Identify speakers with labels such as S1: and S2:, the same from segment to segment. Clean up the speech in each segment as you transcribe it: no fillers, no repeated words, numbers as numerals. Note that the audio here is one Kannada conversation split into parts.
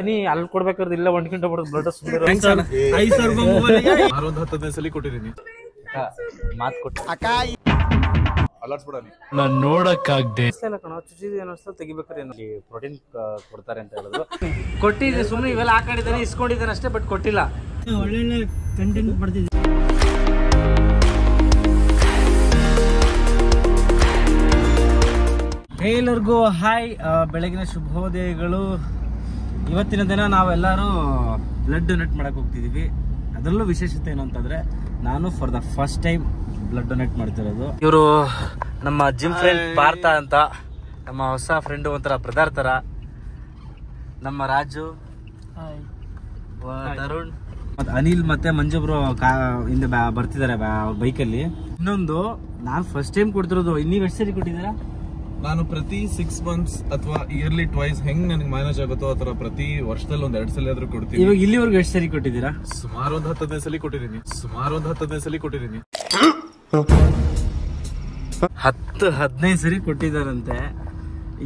S1: ನೀ ಅಲ್ಲಿ ಕೊಡ್ಬೇಕಾದ್ರೆ ಇಲ್ಲ 1 ಗಂಟೆ ಬರೋದು ಬ್ಲಡ್ ಸುಮ್ಮನೆ
S2: 15 ಸಲ ಕೊಟ್ಟಿದ್ದೀನಿ
S1: ಮಾತು ಕೊಟ್ಟು
S2: ನಾನು ನೋಡಕ್ಕಾಗ್ದೆ
S1: ಚುಚಿದ ಏನಿಸ್ತಾ ತೆಗಿಬೇಕಾದ್ರೆ ಪ್ರೋಟೀನ್ ಕೊಡ್ತಾರೆ ಅಂತ ಹೇಳಿದ್ರು. ಕೊಟ್ಟಿದ್ದೆ ಸುಮ್ಮನೆ ಇವೆಲ್ಲ ಹಾಕೊಂಡಿದ್ದಾನೆ ಇಸ್ಕೊಂಡಿದ್ದಾನೆ ಅಷ್ಟೇ, ಬಟ್ ಕೊಟ್ಟಿಲ್ಲ.
S3: ಒಳ್ಳೆ ಕಂಟೆಂಟ್ ಬರ್ತಿದ್ದೆ.
S1: ಎಲ್ಲರಿಗೂ ಹಾಯ್, ಬೆಳಗಿನ ಶುಭೋದಯಗಳು. ಇವತ್ತಿನ ದಿನ ನಾವೆಲ್ಲರೂ ಬ್ಲಡ್ ಡೊನೇಟ್ ಮಾಡಕ್ಕೆ ಹೋಗ್ತಿದ್ದೀವಿ. ಅದರಲ್ಲೂ ವಿಶೇಷತೆ ಏನು ಅಂತಂದರೆ, ನಾನು for the first time blood donate ಮಾಡ್ತಿರೋದು. ಇವರು ನಮ್ಮ ಜಿಮ್ ಫ್ರೆಂಡ್ ಪಾರ್ಥ ಅಂತ, ನಮ್ಮ ಹೊಸ ಫ್ರೆಂಡು, ಒಂಥರ ಬ್ರದರ್ ಥರ. ನಮ್ಮ ರಾಜು, ತರುಣ್ ಮತ್ತು ಅನಿಲ್ ಮತ್ತು ಮಂಜುಬ್ರು ಹಿಂದೆ ಬರ್ತಿದ್ದಾರೆ ಬೈಕಲ್ಲಿ. ಇನ್ನೊಂದು, ನಾನು ಫಸ್ಟ್ ಟೈಮ್ ಕೊಡ್ತಿರೋದು. ನೀವು ಎಷ್ಟು ಸರಿ ಕೊಟ್ಟಿದ್ದೀರಾ?
S2: ನಾನು ಪ್ರತಿ 6 ಮಂತ್ಸ್ ಅಥವಾ ಇಯರ್ಲಿ ಟ್ವೈಸ್ ಹೆಂಗ್ ನನಗೆ ಮ್ಯಾನೇಜ್ ಆಗುತ್ತೋ ಆತರ ಪ್ರತಿ ವರ್ಷದಲ್ಲಿ 1-2 ಸಲ ಆದ್ರೂ ಕೊಡ್ತೀನಿ.
S1: ಇವಾಗ ಇಲ್ಲಿವರೆಗೂ ಎಷ್ಟು ಸರಿ ಕೊಟ್ಟಿದ್ದೀರಾ?
S2: ಸುಮಾರು ಒಂದು 10-15 ಸಲ ಕೊಟ್ಟಿದ್ದೀನಿ.
S1: 10-15 ಸರಿ ಕೊಟ್ಟಿದ್ದಾರಂತೆ.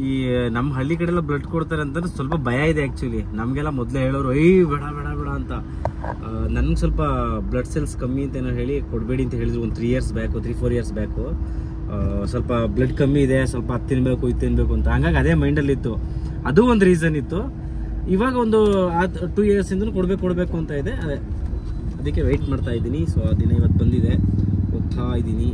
S1: ಈ ನಮ್ಮ ಹಳ್ಳಿ ಕಡೆ ಎಲ್ಲ ಬ್ಲಡ್ ಕೊಡ್ತಾರೆ ಅಂತ ಸ್ವಲ್ಪ ಭಯ ಇದೆ ಆ್ಯಕ್ಚುಲಿ. ನಮಗೆಲ್ಲ ಮೊದಲೇ ಹೇಳೋರು ಬೇಡ ಬೇಡ ಬೇಡ ಅಂತ. ನನಗೆ ಸ್ವಲ್ಪ ಬ್ಲಡ್ ಸೆಲ್ಸ್ ಕಮ್ಮಿ ಅಂತ ಏನೋ ಹೇಳಿ ಕೊಡಬೇಡಿ ಅಂತ ಹೇಳಿದ್ರು ಒಂದು 3-4 ಇಯರ್ಸ್ ಬ್ಯಾಕು. ಸ್ವಲ್ಪ ಬ್ಲಡ್ ಕಮ್ಮಿ ಇದೆ, ಸ್ವಲ್ಪ ಅದು ತಿನ್ಬೇಕು ಇದು ತಿನ್ಬೇಕು ಅಂತ. ಹಂಗಾಗಿ ಅದೇ ಮೈಂಡಲ್ಲಿ ಇತ್ತು. ಅದು ಒಂದು ರೀಸನ್ ಇತ್ತು. ಇವಾಗ ಒಂದು 2 ಇಯರ್ಸಿಂದ ಕೊಡಬೇಕು ಅಂತ ಇದೆ. ಅದಕ್ಕೆ ವೆಯ್ಟ್ ಮಾಡ್ತಾ ಇದ್ದೀನಿ. ಸೊ ಆ ದಿನ ಇವತ್ತು ಬಂದಿದೆ, ಹೋಗ್ತಾ ಇದ್ದೀನಿ,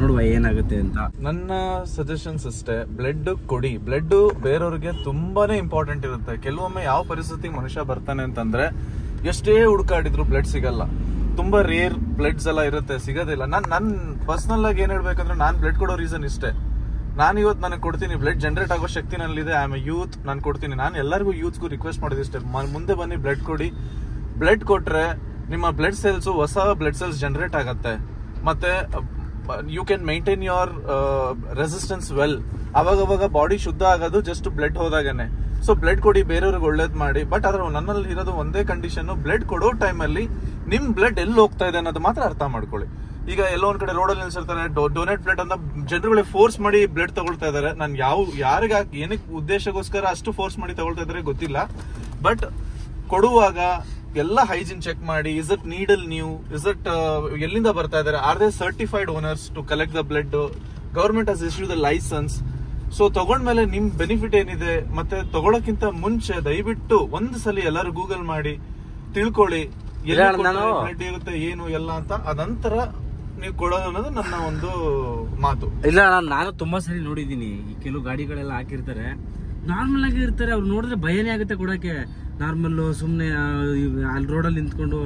S1: ನೋಡುವ ಏನಾಗುತ್ತೆ ಅಂತ.
S2: ನನ್ನ ಸಜೆಷನ್ಸ್ ಅಷ್ಟೇ, ಬ್ಲಡ್ ಕೊಡಿ. ಬ್ಲಡ್ ಬೇರೆಯವ್ರಿಗೆ ತುಂಬಾನೇ ಇಂಪಾರ್ಟೆಂಟ್ ಇರುತ್ತೆ. ಕೆಲವೊಮ್ಮೆ ಯಾವ ಪರಿಸ್ಥಿತಿಗೆ ಮನುಷ್ಯ ಬರ್ತಾನೆ ಅಂತಂದ್ರೆ ಎಷ್ಟೇ ಹುಡುಕಾಡಿದ್ರು ಬ್ಲಡ್ ಸಿಗಲ್ಲ. ತುಂಬಾ ರೇರ್ ಬ್ಲಡ್ಸ್ ಎಲ್ಲ ಇರುತ್ತೆ, ಸಿಗೋದಿಲ್ಲ. ನನ್ ಪರ್ಸನಲ್ ಆಗಿ ಏನ್ ಹೇಳ್ಬೇಕಂದ್ರೆ, ನಾನ್ ಬ್ಲಡ್ ಕೊಡೋ ರೀಸನ್ ಇಷ್ಟೇ. ನಾನು ಇವತ್ತು ನನಗೆ ಕೊಡ್ತೀನಿ, ಬ್ಲಡ್ ಜನರೇಟ್ ಆಗೋ ಶಕ್ತಿ ನಲ್ಲಿದೆ. ಐ ಆಮ್ ಎ ಯೂತ್, ನಾನು ಕೊಡ್ತೀನಿ. ನಾನು ಎಲ್ಲರಿಗೂ ಯೂತ್ಗೂ ರಿಕ್ವೆಸ್ಟ್ ಮಾಡೋದು ಇಷ್ಟೇ, ಮುಂದೆ ಬನ್ನಿ ಬ್ಲಡ್ ಕೊಡಿ. ಬ್ಲಡ್ ಕೊಟ್ರೆ ನಿಮ್ಮ ಬ್ಲಡ್ ಸೆಲ್ಸ್, ಹೊಸ ಬ್ಲಡ್ ಸೆಲ್ಸ್ ಜನರೇಟ್ ಆಗತ್ತೆ. ಮತ್ತೆ you can maintain your resistance well. ಅವಾಗ ಬಾಡಿ ಶುದ್ಧ ಆಗೋದು ಜಸ್ಟ್ ಬ್ಲಡ್ ಹೋದಾಗನೆ. ಸೊ ಬ್ಲಡ್ ಕೊಡಿ, ಬೇರೆಯವ್ರಿಗೆ ಒಳ್ಳೇದ್ ಮಾಡಿ. ಬಟ್ ಅದ್ರ ನನ್ನಲ್ಲಿ ಇರೋದು ಒಂದೇ ಕಂಡೀಷನ್, ಬ್ಲಡ್ ಕೊಡೋ ಟೈಮಲ್ಲಿ ನಿಮ್ ಬ್ಲಡ್ ಎಲ್ಲಿ ಹೋಗ್ತಾ ಇದೆ ಅನ್ನೋದು ಮಾತ್ರ ಅರ್ಥ ಮಾಡ್ಕೊಳ್ಳಿ. ಈಗ ಎಲ್ಲೋ ಒಂದ್ ಕಡೆ ರೋಡಲ್ಲಿ ನಿಲ್ಸಿರ್ತಾರೆ, ಡೊನೇಟ್ ಬ್ಲಡ್ ಅಂತ ಜನರುಗಳಿಗೆ ಫೋರ್ಸ್ ಮಾಡಿ ಬ್ಲಡ್ ತಗೊಳ್ತಾ ಇದಾರೆ. ನಾನು ಯಾರಿಗೆ ಏನಕ್ಕೆ ಉದ್ದೇಶಕ್ಕೋಸ್ಕರ ಅಷ್ಟು ಫೋರ್ಸ್ ಮಾಡಿ ತಗೊಳ್ತಾ ಇದಾರೆ ಗೊತ್ತಿಲ್ಲ. ಬಟ್ ಕೊಡುವಾಗ ಎಲ್ಲ ಹೈಜಿನ್ ಚೆಕ್ ಮಾಡಿ. Is it needle new, is it ಎಲ್ಲಿಂದ ಬರ್ತಾ ಇದಾರೆ, are they certified owners to collect the blood. Government has issue the licence. So ತಗೊಂಡ್ಮೇಲೆ ನಿಮ್ ಬೆನಿಫಿಟ್ ಏನಿದೆ, ಮತ್ತೆ ತಗೊಳಕ್ಕಿಂತ ಮುಂಚೆ ದಯವಿಟ್ಟು ಒಂದು ಸಲ ಎಲ್ಲರೂ ಗೂಗಲ್ ಮಾಡಿ ತಿಳ್ಕೊಳ್ಳಿ ಬ್ಲಡ್ ಇರುತ್ತೆ ಏನು ಎಲ್ಲ ಅಂತ. ಅದಂತರ ನೀವು ಕೊಡೋದು ಅನ್ನೋದು ನನ್ನ ಒಂದು ಮಾತು.
S1: ಇಲ್ಲ, ನಾನು ತುಂಬಾ ಸರಿ ನೋಡಿದೀನಿ. ಕೆಲವು ಗಾಡಿಗಳೆಲ್ಲ ಹಾಕಿರ್ತಾರೆ, ನಾರ್ಮಲ್ ಆಗಿ ಇರ್ತಾರೆ. ಅವ್ರು ನೋಡಿದ್ರೆ ಭಯನೇ ಆಗುತ್ತೆ ಕೊಡಕ್ಕೆ. ನಾರ್ಮಲ್ ಸುಮ್ಮನೆ ಅಲ್ಲಿ ರೋಡಲ್ಲಿ ನಿಂತ್ಕೊಂಡು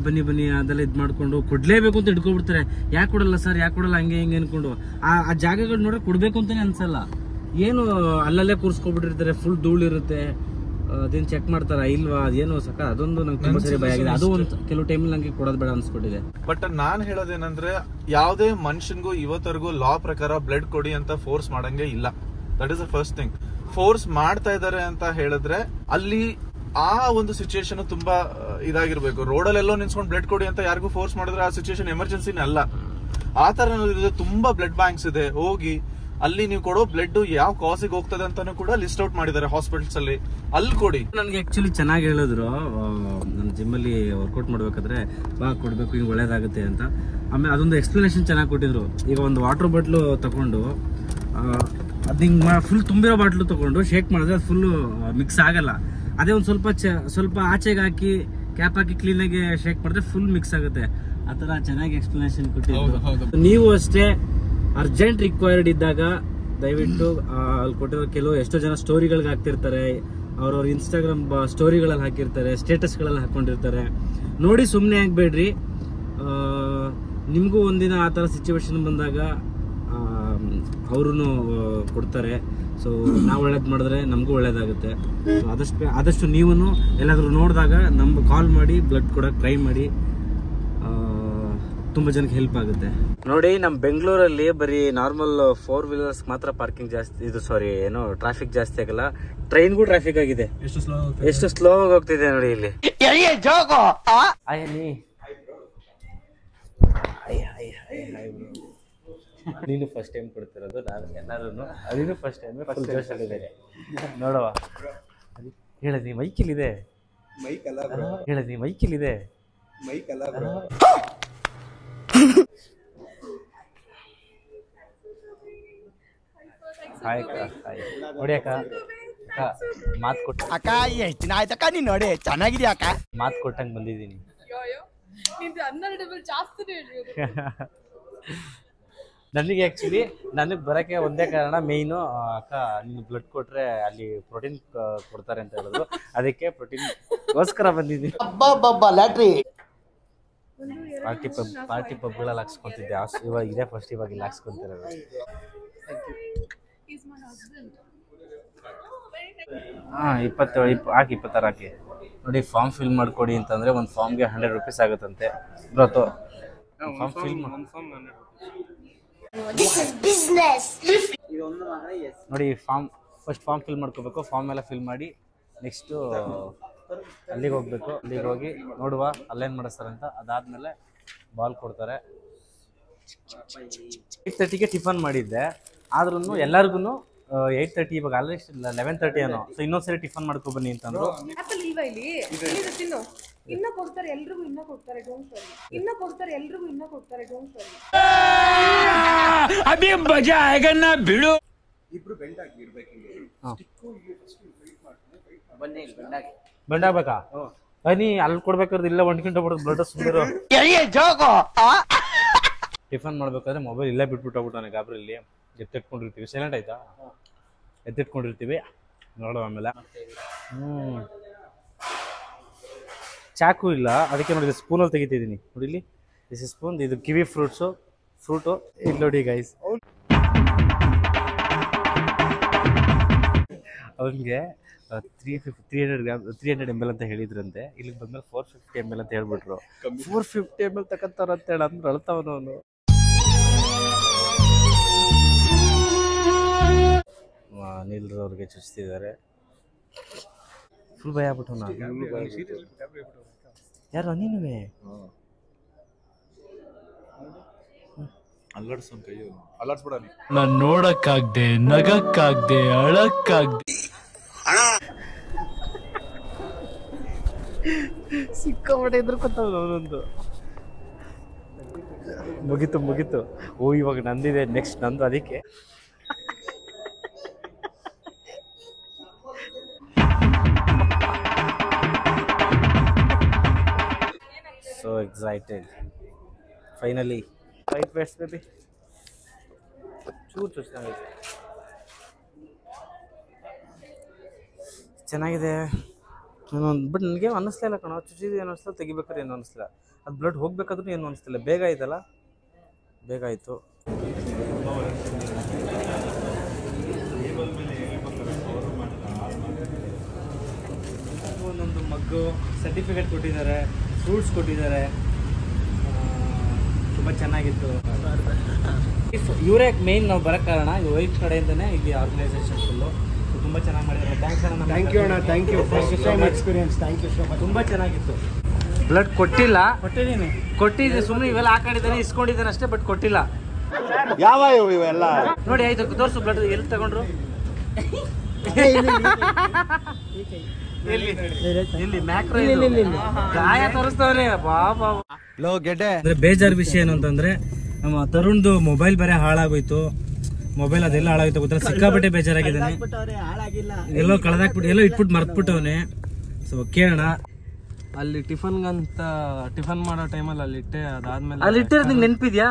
S1: ಬನ್ನಿ ಅದೆಲ್ಲ ಇದು ಮಾಡ್ಕೊಂಡು ಕೊಡ್ಲೇಬೇಕು ಅಂತ ಹಿಡ್ಕೊಬಿಡ್ತಾರೆ. ಯಾಕೆ ಕೊಡಲ್ಲ ಸರ್, ಯಾಕೆ ಕೊಡಲ್ಲ, ಹಂಗೆ ಹಿಂಗೆ ಅನ್ಕೊಂಡು ಆ ಜಾಗಗಳು ನೋಡ್ರೆ ಕೊಡ್ಬೇಕು ಅಂತಾನೆ ಅನ್ಸಲ್ಲ. ಏನು ಅಲ್ಲಲ್ಲೇ ಕೂರ್ಸ್ಕೊಬಿಟ್ಟಿರ್ತಾರೆ, ಫುಲ್ ಧೂಳಿರುತ್ತೆ. ಅದೇನು ಚೆಕ್ ಮಾಡ್ತಾರ ಇಲ್ವಾ, ಅದೇನು ಅದೊಂದು ನಂಗೆ ತುಂಬಾ ಸರಿ ಭಯ ಆಗಿದೆ. ಅದು ಒಂದು ಕೆಲವು ಟೈಮಲ್ಲಿ ನಂಗೆ ಕೊಡೋದು ಬೇಡ ಅನ್ಸ್ಬಿಟ್ಟಿದೆ.
S2: ಬಟ್ ನಾನ್ ಹೇಳೋದೇನಂದ್ರೆ, ಯಾವುದೇ ಮನುಷ್ಯನ್ಗೂ ಇವತ್ತರೆಗೂ ಲಾ ಪ್ರಕಾರ ಬ್ಲಡ್ ಕೊಡಿ ಅಂತ ಫೋರ್ಸ್ ಮಾಡಂಗೆ ಇಲ್ಲ. That is the first thing. Force ಮಾಡ್ತಾ ಇದಾರೆ ಅಂತ ಹೇಳಿದ್ರೆ ಅಲ್ಲಿ ಆ ಒಂದು ಸಿಚುಯೇಷನ್ ತುಂಬಾ ಇದಾಗಿರ್ಬೇಕು. ರೋಡಲ್ಲೆಲ್ಲೋ ನಿಲ್ಸ್ಕೊಂಡು ಬ್ಲಡ್ ಕೊಡಿ ಅಂತ ಯಾರಿಗೂ ಫೋರ್ಸ್ ಮಾಡಿದ್ರೆ ಆ ಸಿಚುಯೇಷನ್ ಎಮರ್ಜೆನ್ಸಿನೇ ಅಲ್ಲ. ಆ ತರ ತುಂಬಾ ಬ್ಲಡ್ ಬ್ಯಾಂಕ್ಸ್ ಇದೆ, ಹೋಗಿ ಅಲ್ಲಿ ನೀವು ಕೊಡೋ ಬ್ಲಡ್ ಯಾವ ಕಾಸಿಗೆ ಹೋಗ್ತದೆ ಅಂತಾನು ಕೂಡ ಲಿಸ್ಟ್ ಔಟ್ ಮಾಡಿದ್ದಾರೆ ಹಾಸ್ಪಿಟಲ್ಸ್ ಅಲ್ಲಿ, ಅಲ್ಲಿ ಕೊಡಿ.
S1: ನನ್ಗೆ ಆಕ್ಚುಲಿ ಚೆನ್ನಾಗಿ ಹೇಳಿದ್ರು, ನನ್ನ ಜಿಮ್ ಅಲ್ಲಿ ವರ್ಕೌಟ್ ಮಾಡ್ಬೇಕಾದ್ರೆ ಕೊಡ್ಬೇಕು, ಹಿಂಗ್ ಒಳ್ಳೇದಾಗುತ್ತೆ ಅಂತ. ಆಮೇಲೆ ಅದೊಂದು ಎಕ್ಸ್ಪ್ಲನೇಷನ್ ಚೆನ್ನಾಗಿ ಕೊಟ್ಟಿದ್ರು. ಈಗ ಒಂದು ವಾಟರ್ ಬಾಟ್ಲು ತಗೊಂಡು ಅದ್ ಹಿಂಗ್ ಫುಲ್ ತುಂಬಿರೋ ಬಾಟ್ಲು ತಗೊಂಡು ಶೇಕ್ ಮಾಡಿದ್ರೆ ಅದು ಫುಲ್ ಮಿಕ್ಸ್ ಆಗಲ್ಲ. ಅದೇ ಒಂದು ಸ್ವಲ್ಪ ಆಚೆಗೆ ಹಾಕಿ ಕ್ಯಾಪ್ ಹಾಕಿ ಕ್ಲೀನ್ ಆಗಿ ಶೇಕ್ ಮಾಡಿದ್ರೆ ಫುಲ್ ಮಿಕ್ಸ್ ಆಗುತ್ತೆ. ಆತರ ಚೆನ್ನಾಗಿ ಎಕ್ಸ್ಪ್ಲನೇಷನ್ ಕೊಟ್ಟಿದ್ರು. ನೀವು ಅಷ್ಟೇ ಅರ್ಜೆಂಟ್ ರಿಕ್ವೈರ್ಡ್ ಇದ್ದಾಗ ದಯವಿಟ್ಟು ಅಲ್ಲಿ ಕೊಟ್ಟಿರೋ ಕೆಲವು ಎಷ್ಟೋ ಜನ ಸ್ಟೋರಿಗಳಿಗೆ ಹಾಕ್ತಿರ್ತಾರೆ, ಅವ್ರವ್ರ ಇನ್ಸ್ಟಾಗ್ರಾಮ್ ಸ್ಟೋರಿಗಳಲ್ಲಿ ಹಾಕಿರ್ತಾರೆ, ಸ್ಟೇಟಸ್ಗಳಲ್ಲಿ ಹಾಕೊಂಡಿರ್ತಾರೆ. ನೋಡಿ ಸುಮ್ಮನೆ ಆಗ್ಬೇಡ್ರಿ. ನಿಮಗೂ ಒಂದಿನ ಆ ಥರ ಸಿಚುವೇಶನ್ ಬಂದಾಗ ಅವರು ಕೊಡ್ತಾರೆ. ಸೊ ನಾವು ಒಳ್ಳೇದು ಮಾಡಿದ್ರೆ ನಮಗೂ ಒಳ್ಳೇದಾಗುತ್ತೆ. ಸೊ ಆದಷ್ಟು ನೀವು ಎಲ್ಲಾದರೂ ನೋಡಿದಾಗ ನಮ್ಗೆ ಕಾಲ್ ಮಾಡಿ ಬ್ಲಡ್ ಕೊಡೋಕೆ ಟ್ರೈ ಮಾಡಿ. ತುಂಬಾ ಜನಕ್ಕೆ ಹೆಲ್ಪ್ ಆಗುತ್ತೆ. ನೋಡಿ, ನಮ್ಮ ಬೆಂಗಳೂರಲ್ಲಿ ಬರೀ ನಾರ್ಮಲ್ 4 ವೀಲರ್ಸ್ ಮಾತ್ರ ಪಾರ್ಕಿಂಗ್ ಜಾಸ್ತಿ, ಇದು ಸಾರಿ ಏನೋ ಟ್ರಾಫಿಕ್ ಜಾಸ್ತಿ ಆಗಲ್ಲ. ಟ್ರೈನ್ಗೂ ಟ್ರಾಫಿಕ್ ಆಗಿದೆ. ಎಷ್ಟು ಸ್ಲೋ ಆಗಿ ಹೋಗ್ತಿದೆ ನೋಡಿ ಇಲ್ಲಿ. ನೀನು ಫಸ್ಟ್ ಟೈಮ್ ಕೊಡ್ತಿರೋದು, ನಾನು ಎಲ್ಲರೂ ಅದನ್ನು ಫಸ್ಟ್ ಟೈಮ್ ಫುಲ್ ಜೋಶಲ್ಲಿದ್ದೇನೆ. ನೋಡುವ ಹೇಳದಿ ಮೈಕಿಲಿದೆ ಹೇಳದಿ ಮೈಕಿಲಿದೆ ಹಾಯ್ ನೋಡಿ ಅಕ್ಕ ಮಾತು ಕೊಟ್ಟು
S4: ಅಕ್ಕ ಎಷ್ಟು ದಿನ ಆಯ್ತಕ್ಕ ನೀನ್ ನೋಡಿ ಚೆನ್ನಾಗಿದ್ಯಾ ಅಕ್ಕ
S1: ಮಾತು ಕೊಟ್ಟಂಗೆ ಬಂದಿದ್ದೀನಿ. ನನಗೆ ಆ್ಯಕ್ಚುಲಿ ನನಗೆ ಬರೋಕ್ಕೆ ಒಂದೇ ಕಾರಣ ಮೇಯ್ನು, ಅಕ್ಕ ನೀನು ಬ್ಲಡ್ ಕೊಟ್ಟರೆ ಅಲ್ಲಿ ಪ್ರೋಟೀನ್ ಕೊಡ್ತಾರೆ ಅಂತ ಹೇಳಿದ್ರು, ಅದಕ್ಕೆ ಪ್ರೋಟೀನ್ಗೋಸ್ಕರ ಬಂದಿದ್ದೀನಿ. ಪಾರ್ಟಿ ಪಬ್ಗಳಲ್ಲಿ ಹಾಕ್ಸ್ಕೊತಿದ್ದೆ, ಇವಾಗ ಇದೇ ಫಸ್ಟ್ ಇವಾಗ ಇಲ್ಲಿ ಹಾಕ್ಸ್ಕೊತಿರೋದು. ಹಾಂ 26 ಹಾಕಿ ನೋಡಿ. ಫಾರ್ಮ್ ಫಿಲ್ ಮಾಡಿಕೊಡಿ ಅಂತಂದರೆ ಒಂದು ಫಾರ್ಮ್ಗೆ 100 ರೂಪೀಸ್ ಆಗುತ್ತಂತೆ. ಬ್ರತು ಫಾರ್ಮ್ ಫಿಲ್ ನೋಡಿ. ಫಸ್ಟ್ ಫಾರ್ಮ್ ಫಿಲ್ ಮಾಡ್ಕೋಬೇಕು. ಫಾರ್ಮ್ ಎಲ್ಲ ಫಿಲ್ ಮಾಡಿ ನೆಕ್ಸ್ಟು ಅಲ್ಲಿಗೆ ಹೋಗ್ಬೇಕು. ಅಲ್ಲಿಗೆ ಹೋಗಿ ನೋಡುವ ಅಲ್ಲೇನು ಮಾಡಿಸ್ತಾರಂತ. ಅದಾದಮೇಲೆ ಬಾಲ್ ಕೊಡ್ತಾರೆ. 8:30ಗೆ ಟಿಫನ್ ಮಾಡಿದ್ದೆ, ಆದ್ರೂ ಎಲ್ಲರಿಗೂ 8:30 ಇವಾಗ ಆಲ್ರೆಡಿ 11:30 ಏನೋ. ಸೊ ಇನ್ನೊಂದ್ಸರಿ ಟಿಫನ್ ಮಾಡ್ಕೊ ಬನ್ನಿ ಅಂತಂದ್ರು.
S5: ಇನ್ನ ಕೊಡ್ತಾರೆ ಎಲ್ರಿಗೂ, ಇನ್ನ ಕೊಡ್ತಾರೆ, ಡೋಂಟ್ ವರಿ. ಇನ್ನ ಕೊಡ್ತಾರೆ ಎಲ್ರಿಗೂ, ಇನ್ನ ಕೊಡ್ತಾರೆ, ಡೋಂಟ್ ವರಿ.
S4: ಅಭಿ ಮಜಾ ಆएगा ना ಬಿಡು.
S2: ಇಬ್ರು ಬೆಂಡ್ ಆಗಿ ಇರಬೇಕು.
S1: ಬೆಂಡ್ ಆಗ್ಬೇಕಾ? ನೀ ಅಲ್ಲಿ ಕೊಡ್ಬೇಕಾದ್ರೆ ಇಲ್ಲ ಒಂದ್ಕಿಂತ ಬಿಡೋದು ಬ್ಲಡ್ ಸುಮ್ಮನೆ. ಟಿಫನ್ ಮಾಡ್ಬೇಕಾದ್ರೆ ಮೊಬೈಲ್ ಇಲ್ಲೇ ಬಿಟ್ಬಿಟ್ಟು ಹೋಗ್ಬಿಟ್ಟಾನೆ. ಗಾಬರಿಯಲ್ಲಿ ಎತ್ತಿಟ್ಕೊಂಡಿರ್ತೀವಿ. ಸೈಲೆಂಟ್ ಆಯ್ತಾ? ಎತ್ತಿಟ್ಕೊಂಡಿರ್ತೀವಿ, ನೋಡುವ ಆಮೇಲೆ. ಚಾಕು ಇಲ್ಲ, ಅದಕ್ಕೆ ನೋಡಿ ಸ್ಪೂನಲ್ಲಿ ತೆಗಿತಿದ್ದೀನಿ. ನೋಡಿ ಇಲ್ಲಿ ದಿಸ್ ಇಸ್ ಸ್ಪೂನ್. ಇದು ಕಿವಿ ಫ್ರೂಟು ಇಲ್ಲಿ ನೋಡಿ ಗೈಸ್. ಅವನಿಗೆ 300 ml ಅಂತ ಹೇಳಿದ್ರಂತೆ. ಇಲ್ಲಿಗೆ ಬಂದ್ಮೇಲೆ 450 ml ಅಂತ ಹೇಳ್ಬಿಟ್ರು. 450 ml ತಗೊಂತಾರಂತ ಹೇಳ ಅಂದ್ರೆ ಅಳ್ತಾವನು ಅವನು. ನೀಲ್ರವ್ರಿಗೆ ಚುಚ್ತಿದ್ದಾರೆ. ಫುಲ್ ಭಯ ಆಗ್ಬಿಟ್ಟು ನಾನು. ಯಾರು ನೀನುವೇ?
S2: ಅಲ್ಲಾಡ್ಸೋನ್ ಕೈಯು ಅಲ್ಲಾಡ್ಸ್ಬಿಡ.
S6: ನಾನು ನೋಡಕ್ಕಾಗ್ದೆ, ನಗಕ್ಕಾಗ್ದೆ, ಅಳಕ್ಕಾಗ್ದೆ.
S1: ಸಿಕ್ಕಾಪಟ್ಟೆ ಎದ್ರುಕೊತಾವ ಅವನೊಂದು. ಮುಗೀತು. ಓ ಇವಾಗ ನಂದಿದೆ, ನೆಕ್ಸ್ಟ್ ನಂದು. ಅದಕ್ಕೆ so excited. Finally right west baby. ಚೆನ್ನಾಗಿದೆ. ಬಟ್ ನನಗೆ ಅನ್ನಿಸ್ಲಿಲ್ಲ ಕಣ, ಚುಚ್ಚಿದ್ದು ಏನು ಅನಿಸ್ತಾ, ತೆಗಿಬೇಕಾದ್ರೆ ಏನು ಅನ್ನಿಸ್ಲಿಲ್ಲ. ಅದು ಬ್ಲಡ್ ಹೋಗ್ಬೇಕಾದ್ರೂ ಏನು ಅನ್ನಿಸ್ತಿಲ್ಲ. ಬೇಗ ಆಯ್ತಲ್ಲ, ಬೇಗ ಆಯಿತು. ಒಂದೊಂದು ಮಗ್ಗು ಸರ್ಟಿಫಿಕೇಟ್ ಕೊಟ್ಟಿದ್ದಾರೆ, ಫ್ರೂಟ್ಸ್ ಕೊಟ್ಟಿದ್ದಾರೆ, ತುಂಬ ಚೆನ್ನಾಗಿತ್ತು. ಇವರೇ ಮೇನ್ ನಾವು ಬರೋಕ್ಕೆ ಕಾರಣ, ಈ ವೈಫ್ ಕಡೆಯಿಂದನೇ ಇಲ್ಲಿ ಆರ್ಗನೈಸೇಷನ್ ಫುಲ್ಲು ತುಂಬ ಚೆನ್ನಾಗಿ ಮಾಡಿದ್ದಾರೆ. ಥ್ಯಾಂಕ್ ಯು ಅಣ್ಣ, thank you first time experience. Thank you so much. ತುಂಬ ಚೆನ್ನಾಗಿತ್ತು. ಬ್ಲಡ್ ಕೊಟ್ಟಿದ್ದೆ ಸುಮ್ಮನೆ ಇವೆಲ್ಲ ಹಾಕೊಂಡಿದ್ದಾನೆ, ಇಸ್ಕೊಂಡಿದ್ದಾನೆ ಅಷ್ಟೇ, ಬಟ್ ಕೊಟ್ಟಿಲ್ಲ.
S4: ಯಾವ ಇವೆಲ್ಲ
S1: ನೋಡಿ ಆಯ್ತು, ತೋರಿಸು ಬ್ಲಡ್ ಎಲ್ಲಿ ತಗೊಂಡ್ರು. ಗಾಯ ತೋರಿಸ್ತವ್ರೆ.
S4: ಲೋ ಗೆಡ್ಡೆ.
S1: ಅಂದ್ರೆ ಬೇಜಾರ್ ವಿಷಯ ಏನು ಅಂತಂದ್ರೆ, ನಮ್ಮ ತರುಣ್ದು ಮೊಬೈಲ್ ಬೇರೆ ಹಾಳಾಗೋಯ್ತು. ಮೊಬೈಲ್ ಅದೆಲ್ಲ ಹಾಳಾಗೋಯ್ತು ಗೊತ್ತಿಲ್ಲ. ಸಿಕ್ಕಾಪಟ್ಟೆ ಬೇಜಾರಾಗಿದ್ದಾನೆ. ಎಲ್ಲೋ ಕಳೆದಾಕ್ಬಿಟ್ಟು ಎಲ್ಲೋ ಇಟ್ಬಿಟ್ಟು ಮರ್ತ್ಬಿಟ್ಟವನೆ. ಸೊ ಕೇಳೋಣ.
S3: ಅಲ್ಲಿ ಟಿಫನ್ ಮಾಡೋ ಟೈಮಲ್ಲಿ ಅಲ್ಲಿ ಇಟ್ಟೆ. ಅದಾದ್ಮೇಲೆ
S1: ಅಲ್ಲಿ ಇಟ್ಟಿರೋದು ನಿಂಗೆ ನೆನಪಿದ್ಯಾ?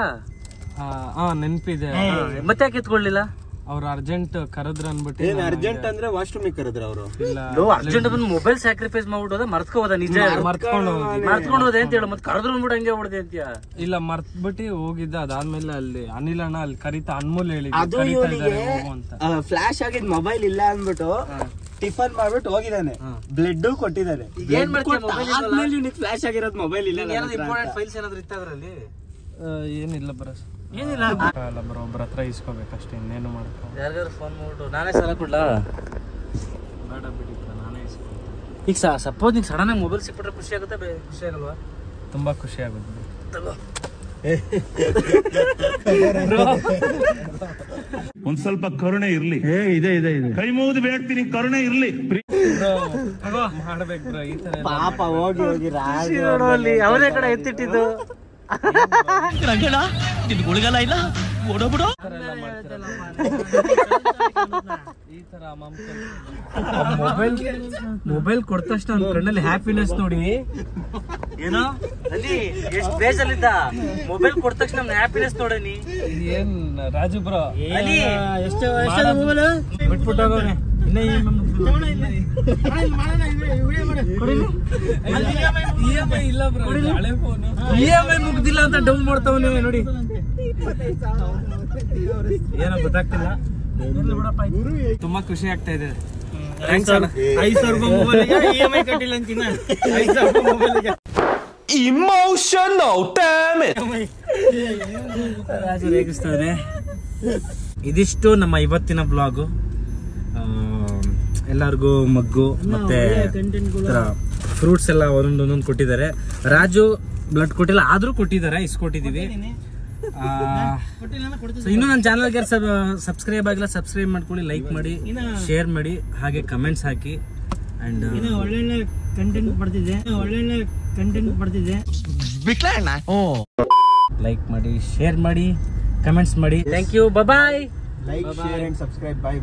S3: ನೆನಪಿದೆ.
S1: ಮತ್ತೆ ಯಾಕೆ ಎತ್ಕೊಳ್ಳಿಲ್ಲ?
S3: ಅವ್ರು ಅರ್ಜೆಂಟ್ ಕರೆದ್ರ ಅನ್ಬಿಟ್ಟು.
S4: ಅರ್ಜೆಂಟ್ ಅಂದ್ರೆ ವಾಶ್ರೂಮ್ ಕರೆದ್ರ ಅವರು.
S1: ಅರ್ಜೆಂಟ್ ಬಂದು ಮೊಬೈಲ್ ಸ್ಯಾಕ್ರಿಫೈಸ್ ಮಾಡ್ಬಿಟ್ಟೋದ, ಮರ್ತ್ಕೋದ. ನಿಜ ಮರ್ತ್ಕೊಂಡು ಹೋದೆ ಅಂತ ಹೇಳು. ಮತ್ತೆ ಕರೆದ್ರು ಅನ್ಬಿಟ್ಟು ಹಂಗೆ ಹೊಡೆದೆ ಅಂತೀಯ?
S3: ಇಲ್ಲ, ಮರ್ತ್ಬಿಟ್ಟು ಹೋಗಿದ್ದ. ಅದಾದ್ಮೇಲೆ ಅಲ್ಲಿ ಅನಿಲ್ ಅಣ್ಣ ಅಲ್ಲಿ ಕರೀತಾ ಅನ್ಮೂಲ್ ಹೇಳಿ
S4: ಫ್ಲಾಶ್ ಆಗಿದ್ ಮೊಬೈಲ್ ಇಲ್ಲ ಅಂದ್ಬಿಟ್ಟು ಟಿಫನ್ ಮಾಡ್ಬಿಟ್ಟು ಹೋಗಿದ್ದಾನೆ. ಬ್ಲಡ್ ಕೊಟ್ಟಿದ್ದಾರೆ. ಫ್ಲಾಶ್ ಆಗಿರೋದು ಮೊಬೈಲ್ ಇಲ್ಲ.
S1: ಇಂಪಾರ್ಟೆಂಟ್ ಫೈಲ್ಸ್ ಏನಾದ್ರು ಇತ್ತ ಅದ್ರಲ್ಲಿ?
S3: ಏನಿಲ್ಲ ಬರಸ್,
S1: ಏನಿಲ್ಲ.
S3: ಬರೋ ಒಬ್ಬರ ಹತ್ರ ಇಸ್ಕೋಬೇಕಷ್ಟೇ, ಇನ್ನೇನು ಮಾಡ್ಕೊ.
S1: ಯಾರಿಗಾದ್ರು ಫೋನ್ ಮಾಡ್ಬಿಟ್ಟು ನಾನೇ ಸಾಲ ಕೊಡ್ಲಾ?
S3: ಬೇಡ ಬಿಡಿ, ನಾನೇ ಇಸ್ಕೊಳ್ತೀನಿ.
S1: ಈಗ ಸಪೋಸ್ ನಿಂಗೆ ಸಡನ್ ಆಗಿ ಮೊಬೈಲ್ ಸಿಕ್ಬಿಟ್ರೆ ಖುಷಿ ಆಗುತ್ತೆ, ಖುಷಿ ಆಗಲ್ವಾ?
S3: ತುಂಬಾ ಖುಷಿ ಆಗುತ್ತೆ.
S7: ಒಂದ್ ಸ್ವಲ್ಪ ಕರುಣೆ ಇರ್ಲಿ. ಇದೆ ಕೈ ಮುಗಿದು ಬೇಡ್ತೀನಿ, ಕರುಣೆ ಇರ್ಲಿ.
S3: ಮಾಡ್ಬೇಕು ಬ್ರೋ ಈ ತರ
S4: ಪಾಪ ಹೋಗಿ ಹೋಗಿ ರಾಜು
S1: ಅವರೇ ಕಡೆ ಎತ್ತಿಟ್ಟಿದ್ದು.
S3: ಈ ತರ
S1: ಮೊಬೈಲ್ ಕೊಟ್ಟ ತಕ್ಷಣ ಅವ್ನ ಕಣ್ಣಲ್ಲಿ ಹ್ಯಾಪಿನೆಸ್ ನೋಡಿ. ಏನೋ ಅಲ್ಲಿ ಎಷ್ಟು ಬೇಜಲ್ಲಿದ್ದ, ಮೊಬೈಲ್ ಕೊಟ್ಟ ತಕ್ಷಣ ಹ್ಯಾಪಿನೆಸ್ ನೋಡನಿ.
S3: ಏನ್ ರಾಜು ಬ್ರೋ
S4: ಎಷ್ಟು ಮೊಬೈಲ್
S1: ಬಿಟ್ಬಿಟ್ಟೋಗವ್ನೆ.
S3: EMI ಇಲ್ಲ ಬ್ರೋ, ಹಳೆ ಫೋನ್.
S1: EMI ಮುಗ್ದಿಲ್ಲ ಅಂತ ಡೌನ್ ಮಾಡ್ತಾವನೆ ನೋಡಿ. ಏನೋ ಗೊತ್ತಾಗ್ತಿಲ್ಲ.
S3: ತುಂಬಾ ಖುಷಿ ಆಗ್ತಾ ಇದೆ.
S1: 5,000 ರೂಪಾಯಿ ಮೊಬೈಲ್ಗೆ EMI ಕಟ್ಟಿಲ್ಲ ಅಂತಿನ. 5,000 ರೂಪಾಯಿ ಮೊಬೈಲ್ಗೆ
S6: Emotional damage.
S1: ರಾಜು ರೇಗಿಸ್ತಾರೆ. ಇದಿಷ್ಟು ನಮ್ಮ ಇವತ್ತಿನ ಬ್ಲಾಗು. ಎಲ್ಲರಿಗೂ ಮಗ್ಗು ಮತ್ತೆ ಫ್ರೂಟ್ಸ್ ಎಲ್ಲ ಒಂದೊಂದೊಂದೊಂದು ಕೊಟ್ಟಿದ್ದಾರೆ. ರಾಜು ಬ್ಲಡ್ ಕೊಟ್ಟಿಲ್ಲ, ಆದ್ರೂ ಕೊಟ್ಟಿದ್ದಾರೆ, ಇಸ್ಕೊಟ್ಟಿದೀವಿ. ಇನ್ನು ನನ್ನ ಚಾನಲ್ಗೆ ಸಬ್ಸ್ಕ್ರೈಬ್ ಆಗಿಲ್ಲ, ಸಬ್ಸ್ಕ್ರೈಬ್ ಮಾಡ್ಕೊಳ್ಳಿ, ಲೈಕ್ ಮಾಡಿ, ಶೇರ್ ಮಾಡಿ, ಹಾಗೆ ಕಮೆಂಟ್ಸ್ ಹಾಕಿ. ಅಂಡ್
S4: ಒಳ್ಳೊಳ್ಳೆ ಕಂಟೆಂಟ್ ಬರ್ತಿದೆ
S1: ಲೈಕ್ ಮಾಡಿ, ಶೇರ್ ಮಾಡಿ, ಕಮೆಂಟ್ಸ್ ಮಾಡಿ. Thank you, bye.
S4: Like share and subscribe. By.